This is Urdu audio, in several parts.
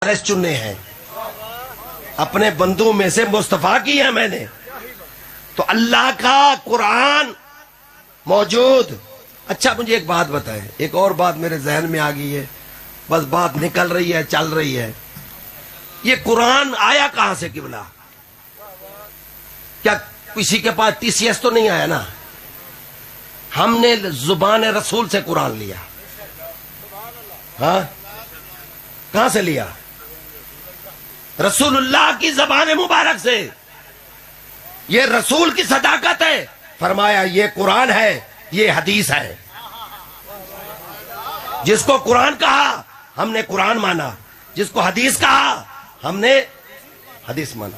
وارث چننے ہیں، اپنے بندوں میں سے مصطفیٰ کی ہے میں نے. تو اللہ کا قرآن موجود. اچھا مجھے ایک بات بتائیں، ایک اور بات میرے ذہن میں آ گئی ہے، بس بات نکل رہی ہے، چل رہی ہے. یہ قرآن آیا کہاں سے قبلہ؟ کیا کسی کے پاس TCS تو نہیں آیا نا؟ ہم نے زبان رسول سے قرآن لیا. ہاں کہاں سے لیا؟ رسول اللہ کی زبان مبارک سے. یہ رسول کی صداقت ہے. فرمایا یہ قرآن ہے، یہ حدیث ہے. جس کو قرآن کہا ہم نے قرآن مانا، جس کو حدیث کہا ہم نے حدیث مانا.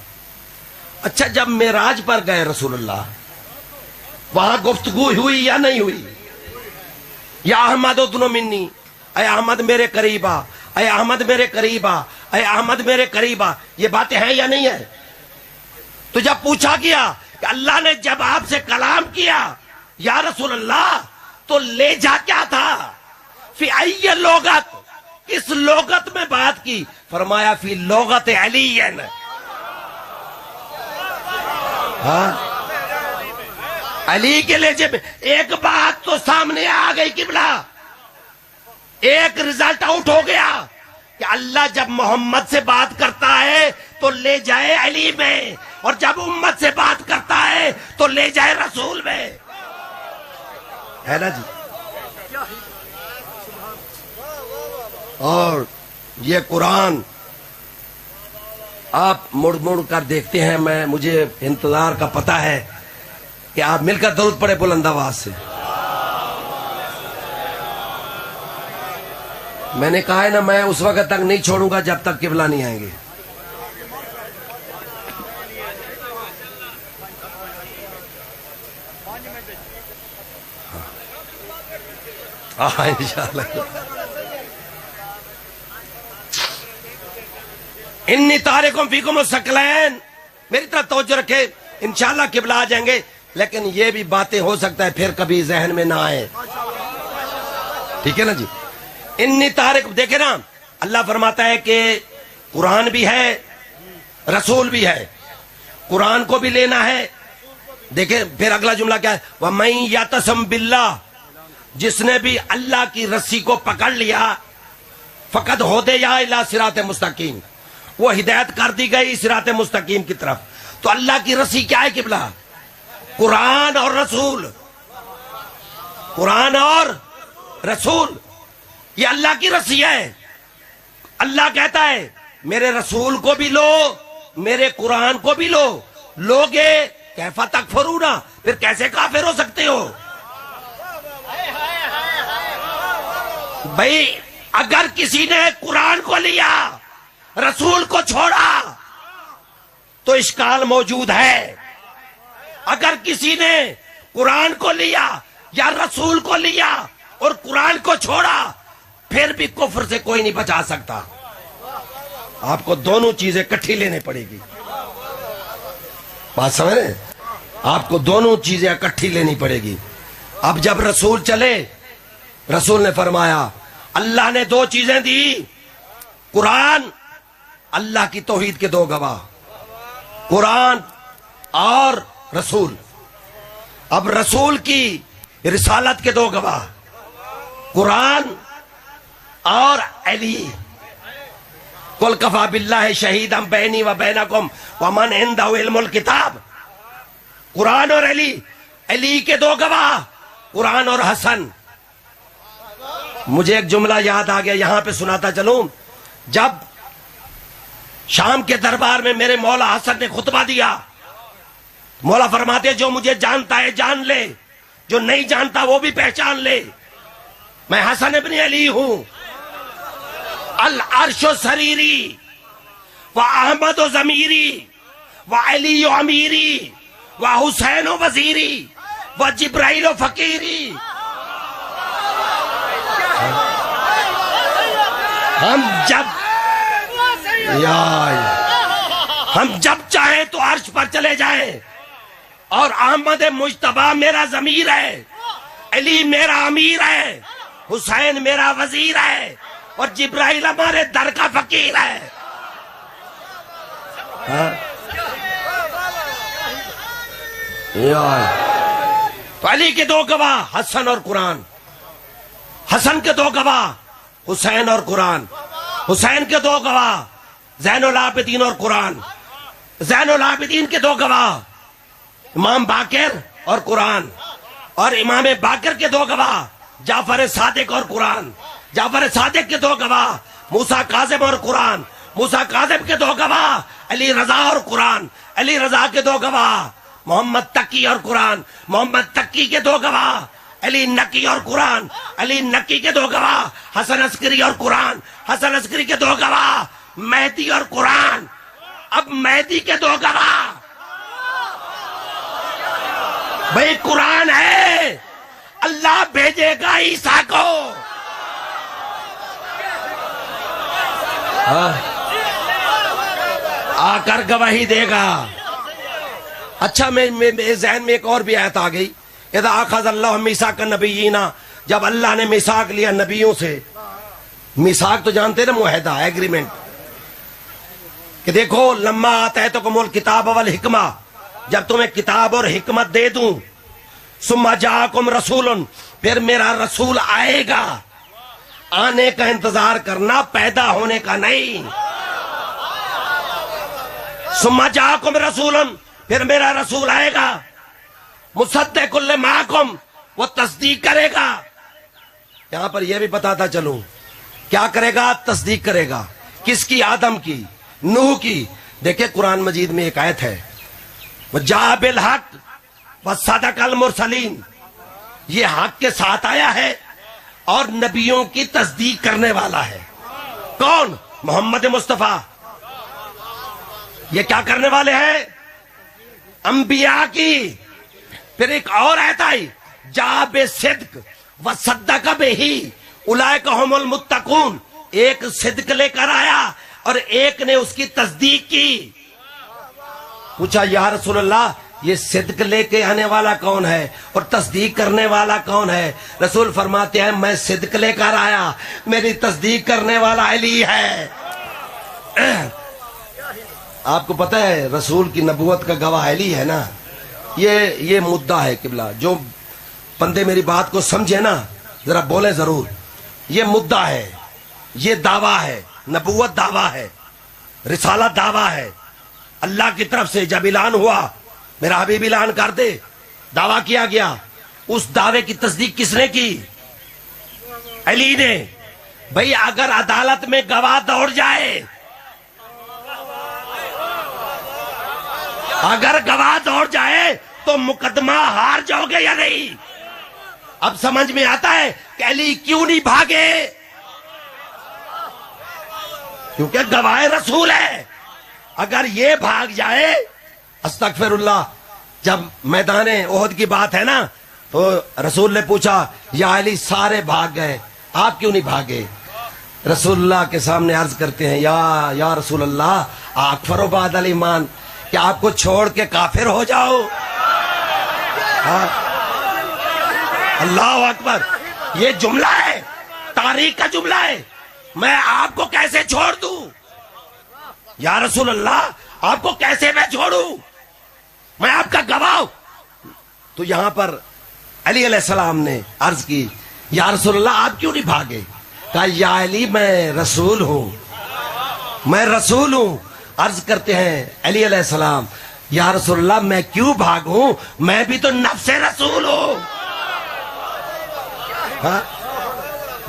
اچھا جب معراج پر گئے رسول اللہ، وہاں گفتگو ہوئی یا نہیں ہوئی؟ یا احمد ادنو منی، اے احمد میرے قریب آ، اے احمد میرے قریب آ، اے احمد میرے قریب آ. یہ باتیں ہیں یا نہیں ہے؟ تو جب پوچھا گیا کہ اللہ نے جب آپ سے کلام کیا یا رسول اللہ تو لے جا کیا تھا؟ فی ای لغت، کس لغت میں بات کی؟ فرمایا فی لغت علی. ہاں علی کے لہجے میں. ایک بات تو سامنے آ گئی قبلہ، ایک رزلٹ آؤٹ ہو گیا کہ اللہ جب محمد سے بات کرتا ہے تو لے جائے علی میں، اور جب امت سے بات کرتا ہے تو لے جائے رسول میں. ہے نا جی؟ اور یہ قرآن آپ مڑ مڑ کر دیکھتے ہیں. مجھے انتظار کا پتہ ہے کہ آپ مل کر درود پڑھے بلند آواز سے. میں نے کہا ہے نا میں اس وقت تک نہیں چھوڑوں گا جب تک قبلہ نہیں آئیں گے. انشاءاللہ. انی تارکم فیکم الثقلین. میری طرف توجہ رکھے، انشاءاللہ قبلہ آ جائیں گے. لیکن یہ بھی باتیں ہو سکتا ہے پھر کبھی ذہن میں نہ آئے. ٹھیک ہے نا جی؟ انی تارک، دیکھیں نا اللہ فرماتا ہے کہ قرآن بھی ہے رسول بھی ہے. قرآن کو بھی لینا ہے. دیکھیں پھر اگلا جملہ کیا ہے؟ وَمَن يَعْتَصِم بِاللَّهِ، جس نے بھی اللہ کی رسی کو پکڑ لیا، فقد ہدی الی صراط مستقیم، وہ ہدایت کر دی گئی صراط مستقیم کی طرف. تو اللہ کی رسی کیا ہے قبلہ؟ قرآن اور رسول. قرآن اور رسول یہ اللہ کی رسی ہے. اللہ کہتا ہے میرے رسول کو بھی لو، میرے قرآن کو بھی لو. لوگے کیف تکفرون، پھر کیسے کافر ہو سکتے ہو؟ بھائی اگر کسی نے قرآن کو لیا رسول کو چھوڑا تو اشکال موجود ہے. اگر کسی نے قرآن کو لیا یا رسول کو لیا اور قرآن کو چھوڑا پھر بھی کفر سے کوئی نہیں بچا سکتا. آپ کو دونوں چیزیں اکٹھی لینے پڑے گی. بات سمجھ رہے؟ آپ کو دونوں چیزیں اکٹھی لینی پڑے گی. اب جب رسول چلے، رسول نے فرمایا اللہ نے دو چیزیں دی، قرآن، اللہ کی توحید کے دو گواہ، قرآن اور رسول. اب رسول کی رسالت کے دو گواہ، قرآن اور علی. قل کفی باللہ شہیدا بینی و بینکم ومن عندہ علم الکتاب. قرآن اور علی، علی کے دو گواہ قرآن اور حسن. مجھے ایک جملہ یاد آ گیا، یہاں پہ سناتا چلوں. جب شام کے دربار میں میرے مولا حسن نے خطبہ دیا، مولا فرماتے جو مجھے جانتا ہے جان لے، جو نہیں جانتا وہ بھی پہچان لے، میں حسن ابن علی ہوں. العرش سریری و احمد و ضمیری و علی و امیری و حسین و وزیری و جبرائیل و فقیری. ہم جب چاہیں تو عرش پر چلے جائیں. اور احمد مجتبی میرا ضمیر ہے، علی میرا امیر ہے، حسین میرا وزیر ہے، اور جبرائیل ہمارے در کا فقیر ہے. تو علی کے دو گواہ حسن اور قرآن، حسن کے دو گواہ حسین اور قرآن، حسین کے دو گواہ زین العابدین اور قرآن، زین العابدین کے دو گواہ امام باقر اور قرآن، اور امام باقر کے دو گواہ جعفر صادق اور قرآن، جعفر صادق کے دو گواہ موسیٰ کاظم اور قرآن، موسیٰ کاظم کے دو گواہ علی رضا اور قرآن، علی رضا کے دو گواہ محمد تقی اور قرآن، محمد تقی کے دو گواہ علی نقی اور قرآن، علی نقی کے دو گواہ حسن عسکری اور قرآن، حسن عسکری کے دو گواہ مہدی اور قرآن۔ اب مہدی کے دو گواہ بھئی قرآن ہے، اللہ بھیجے گا عیسیٰ کو، آ کر گواہی دے گا۔ اچھا میرے ذہن میں ایک اور بھی آیت آ گئی، اذا اخذ اللہ میثاق النبیین، جب اللہ نے میثاق لیا نبیوں سے۔ میثاق تو جانتے نا، معاہدہ، ایگریمنٹ، کہ دیکھو لما آتیتکم الکتاب والحکمہ، جب تمہیں کتاب اور حکمت دے دوں، ثم جاءکم رسول، پھر میرا رسول آئے گا، آنے کا انتظار کرنا، پیدا ہونے کا نہیں۔ ثم جاءکم رسول، پھر میرا رسول آئے گا، مصدق لمعکم، وہ تصدیق کرے گا۔ یہاں پر یہ بھی بتاتا چلوں، کیا کرے گا؟ تصدیق کرے گا۔ کس کی؟ آدم کی، نوح کی۔ دیکھیں قرآن مجید میں ایک آیت ہے، وَجَاءَ بِالْحَقِّ وَصَدَقَ الْمُرْسَلِينَ، یہ حق کے ساتھ آیا ہے اور نبیوں کی تصدیق کرنے والا ہے۔ کون؟ محمد مصطفیٰ۔ یہ کیا کرنے والے ہیں؟ انبیاء کی۔ پھر ایک اور آیت آئی، جاء بِالصِّدْقِ وَصَدَّقَ بِهِ اولئک ھم المتقون، ایک صدق لے کر آیا اور ایک نے اس کی تصدیق کی۔ پوچھا یا رسول اللہ یہ صدق لے کے آنے والا کون ہے اور تصدیق کرنے والا کون ہے؟ رسول فرماتے ہیں میں صدق لے کر آیا، میری تصدیق کرنے والا علی ہے۔ آپ کو پتہ ہے رسول کی نبوت کا گواہ علی ہے نا، یہ مدعا ہے قبلہ۔ جو بندے میری بات کو سمجھے نا ذرا بولیں ضرور، یہ مدعا ہے، یہ دعویٰ ہے، نبوت دعویٰ ہے، رسالت دعویٰ ہے۔ اللہ کی طرف سے جب اعلان ہوا، میرا حبیب اعلان کر دے، دعویٰ کیا گیا، اس دعوے کی تصدیق کس نے کی؟ علی نے۔ بھئی اگر عدالت میں گواہ دوڑ جائے، اگر گواہ دوڑ جائے تو مقدمہ ہار جاؤ گے یا نہیں؟ اب سمجھ میں آتا ہے کہ علی کیوں نہیں بھاگے، کیونکہ گواہ رسول ہے۔ اگر یہ بھاگ جائے، استغفر اللہ، جب میدان احد کی بات ہے نا تو رسول نے پوچھا یا علی سارے بھاگ گئے، آپ کیوں نہیں بھاگے؟ رسول اللہ کے سامنے عرض کرتے ہیں یا رسول اللہ اکفر بعد الایمان، کہ آپ کو چھوڑ کے کافر ہو جاؤ؟ اللہ اکبر، یہ جملہ ہے، تاریخ کا جملہ ہے، میں آپ کو کیسے چھوڑ دوں؟ یا رسول اللہ آپ کو کیسے میں چھوڑوں؟ میں آپ کا گواہ ہوں۔ تو یہاں پر علی علیہ السلام نے عرض کی یا رسول اللہ آپ کیوں نہیں بھاگے؟ کہا یا علی میں رسول ہوں، میں رسول ہوں۔ عرض کرتے ہیں علی علیہ السلام یا رسول اللہ میں کیوں بھاگوں، میں بھی تو نفس رسول ہوں،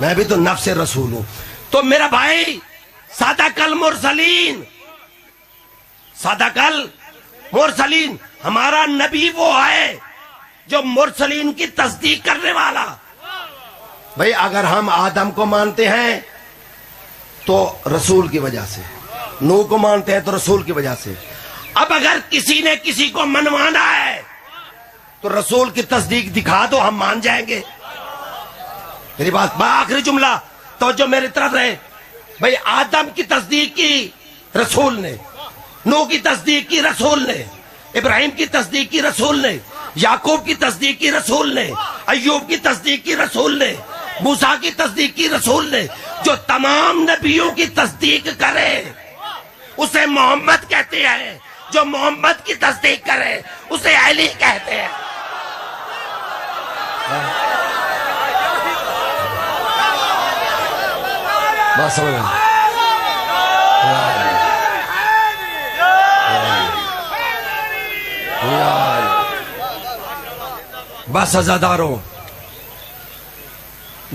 میں بھی تو نفس رسول ہوں۔ تو میرا بھائی صدق المرسلین، صدق المرسلین، ہمارا نبی وہ ہے جو مرسلین کی تصدیق کرنے والا۔ بھئی اگر ہم آدم کو مانتے ہیں تو رسول کی وجہ سے، نوح کو مانتے ہیں تو رسول کی وجہ سے۔ اب اگر کسی نے کسی کو منوانا ہے تو رسول کی تصدیق دکھا دو، ہم مان جائیں گے۔ میری بات آخری جملہ توجہ میری طرف رہے۔ بھئی آدم کی تصدیق کی رسول نے، نوح کی تصدیق کی رسول نے، ابراہیم کی تصدیق کی رسول نے، یعقوب کی تصدیق کی رسول نے، ایوب کی تصدیق کی رسول نے، موسیٰ کی تصدیق کی رسول نے۔ جو تمام نبیوں کی تصدیق کرے اسے محمد کہتے ہیں، جو محمد کی تصدیق کرے اسے علی کہتے ہیں. بس سمجھ گئے. بس عزاداروں،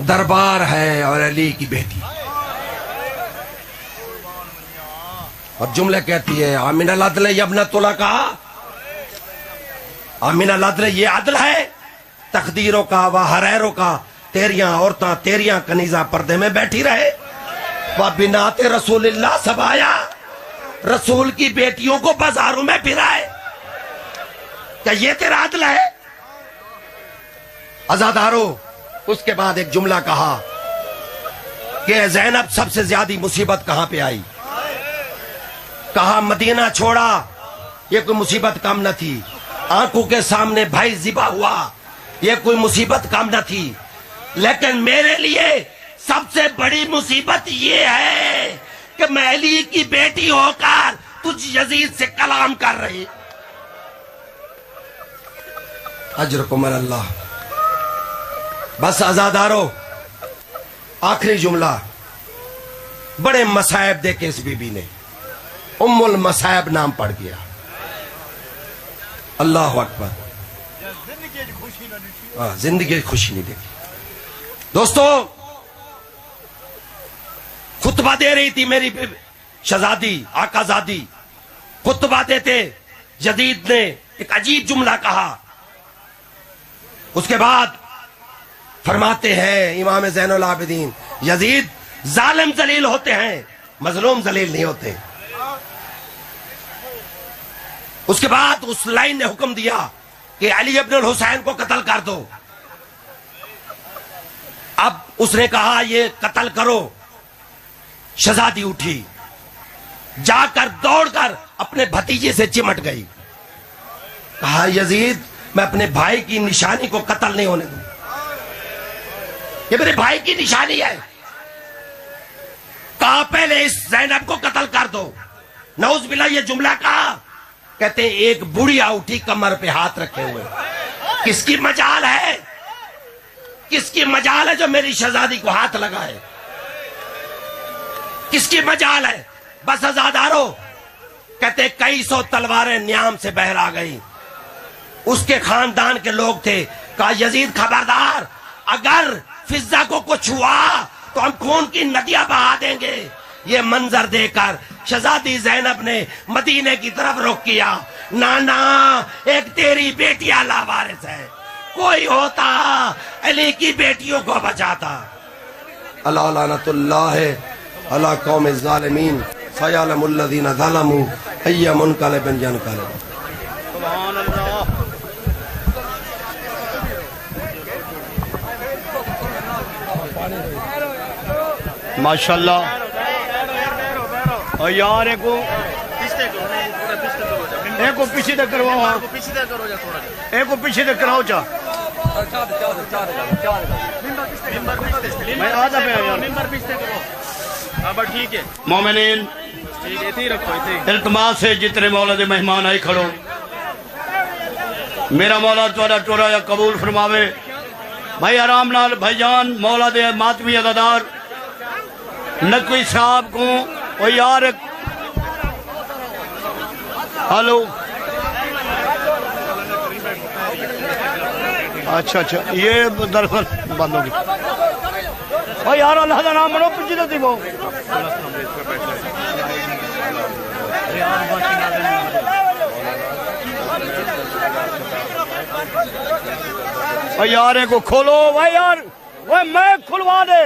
دربار ہے اور علی کی بیٹی اور جملے کہتی ہے آمین العدل یبنۃ العقا. آمین العدل یہ عدل ہے تقدیروں کا و حریروں کا. تیریاں عورتاں تیریاں کنیزاں پردے میں بیٹھی رہے. وہ بنات رسول اللہ سب آیا، رسول کی بیٹیوں کو بازاروں میں پھرائے. کیا یہ تیرا عدل ہے؟ عزادارو، اس کے بعد ایک جملہ کہا کہ زینب سب سے زیادہ مصیبت کہاں پہ آئی؟ کہا مدینہ چھوڑا، یہ کوئی مصیبت کم نہ تھی. آنکھوں کے سامنے بھائی ذبح ہوا، یہ کوئی مصیبت کم نہ تھی. لیکن میرے لیے سب سے بڑی مصیبت یہ ہے کہ میں علی کی بیٹی ہو کر تجھ یزید سے کلام کر رہی. اجرکم اللہ. بس عزادارو، آخری جملہ. بڑے مصائب دیکھے اس بی بی نے، ام المصائب نام پڑ گیا. اللہ اکبر. زندگی کی خوشی نہیں دیکھی. دوستو، خطبہ دے رہی تھی میری شہزادی آقا زادی، خطبہ دیتے یزید نے ایک عجیب جملہ کہا. اس کے بعد فرماتے ہیں امام زین العابدین یزید ظالم ذلیل ہوتے ہیں، مظلوم ذلیل نہیں ہوتے. اس کے بعد اس لائن نے حکم دیا کہ علی ابن الحسین کو قتل کر دو. اب اس نے کہا یہ قتل کرو. شہزادی اٹھی، جا کر دوڑ کر اپنے بھتیجے سے چمٹ گئی. کہا یزید میں اپنے بھائی کی نشانی کو قتل نہیں ہونے دوں، یہ میرے بھائی کی نشانی ہے. کہا پہلے اس زینب کو قتل کر دو. نعوذ باللہ یہ جملہ کہا. کہتے ہیں ایک بڑھیا اٹھی کمر پہ ہاتھ رکھے ہوئے. کس کی مجال ہے؟ کس کی مجال ہے جو میری شہزادی کو ہاتھ لگائے؟ کس کی مجال ہے؟ بس عزادارو، کہتے ہیں کئی سو تلواریں نیام سے بہر آ گئی. اس کے خاندان کے لوگ تھے. کہا یزید خبردار، اگر فضہ کو کچھ ہوا تو ہم خون کی ندیاں بہا دیں گے. یہ منظر دے کر شہزادی زینب نے مدینے کی طرف رخ کیا. نانا، ایک تیری بیٹی لاوارث ہے، کوئی ہوتا علی کی بیٹیوں کو بچاتا. اللہ لعنت اللہ علی قوم الظالمین فیعلم الذین ظلموا ای منقلب ینقلبون. سبحان اللہ. ماشاءاللہ. اور یار ایک کو پیچھے تک کرواؤ، ایک کو پیچھے تک کراؤ. چاہ میں آدھا پہ ٹھیک ہے. مومنین التماس ہے جتنے مولا دے مہمان آئی کھڑو، میرا مولا توڑا ٹورا یا قبول فرماوے. بھائی آرام نال بھائی جان مولا دے ماتمی عزادار نقوی صاحب کو. او یار ہلو، اچھا یہ دراصل بند ہوگی. او یار اللہ کا نام منو پیچھے تھی وہ. او یار کو کھولو بھائی یار، وہ میں کھلوا دے.